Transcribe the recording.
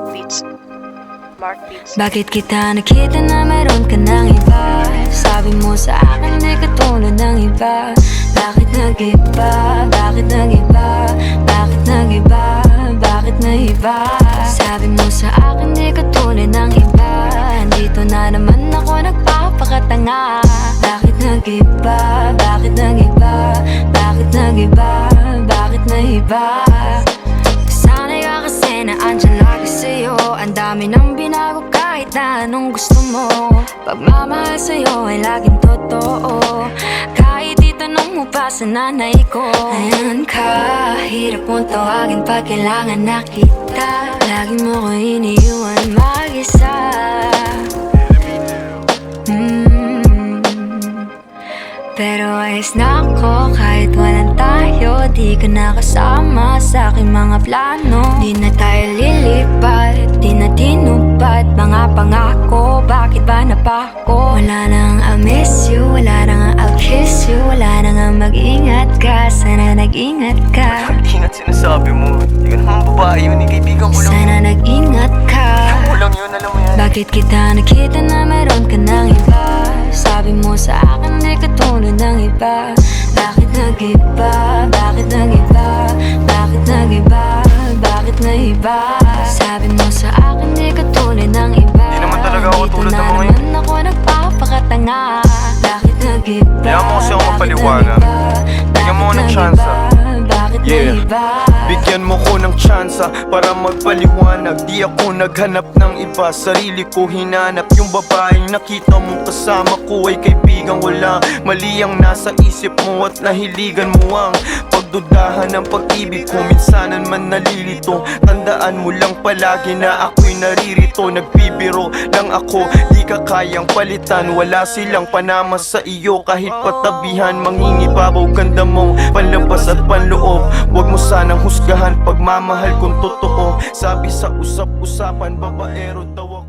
Mark Beats. Bakit kita nakita na meron ka ng iba? Sabi mo sa akin di katulad ng iba. Bakit nag-iba? Bakit nag-iba? Bakit nag-iba? Bakit nag-iba? Sabi mo sa akin di katulad ng iba. Dito na naman ako nagpapakatanga. Bakit nag-iba? Bakit nag-iba? Bakit nag-iba? Bakit nag-iba? Sanay ka kasi na andyan lagi sa'yo. Ang dami nang binago kahit na anong gusto mo. Pagmamahal sa'yo ay laging totoo. Kahit itanong mo pa sa nanay ko. Ayan ka, hirap mong tawagin pag kailangan na kita. Lagi mo ko iniiwan mag-isa. Pero ayos na ako kahit walang tayo. Di ka nakasama sa aking mga plano. Di na tayo lilipat, di na tinupad mga pangako. Bakit ba napako? Wala nang I'll miss you, wala nang I'll kiss you. Wala nang mag-ingat ka, sana nag-ingat ka. Ingat sinasabi mo, di ka naman babae yun, kaibigan ko lang. Sana nag-ingat ka. Ako lang yun, alam mo yan. Bakit kita nakita na meron ka ng iba? Sabi mo sa akin di katulad ng iba. Bakit nag-iba? Bakit nag-iba? Bakit nag-iba? Bakit nag-iba? Sabi mo sa akin di katulad ng iba. Di naman talaga ako tulad ng mga Dito na naman ako nagpapakatanga. Bakit nag-iba? Kaya mo kasi ako mapaliwanag. Bigyan mo ako ng tsansa. Bakit nag-iba? Bigyan mo ko ng tsansa para magpaliwanag. Di ako naghanap ng iba, sarili ko hinanap. Yung babaeng nakita mong kasama ko ay kaibigan ko lang. Mali ang nasa isip mo at nahiligan mo ang pagdudahan ng pag-ibig ko. Minsanan man nalilito, tandaan mo lang palagi na ako'y naririto. Nagbibiro lang ako, di ka kayang palitan. Wala silang panama sa iyo kahit patabihan. Mangingibabaw ganda mong panlabas at panloob. Huwag mo sanang husgahan pagmamahal kung totoo. Sabi sa usap-usapan, babaero tawag.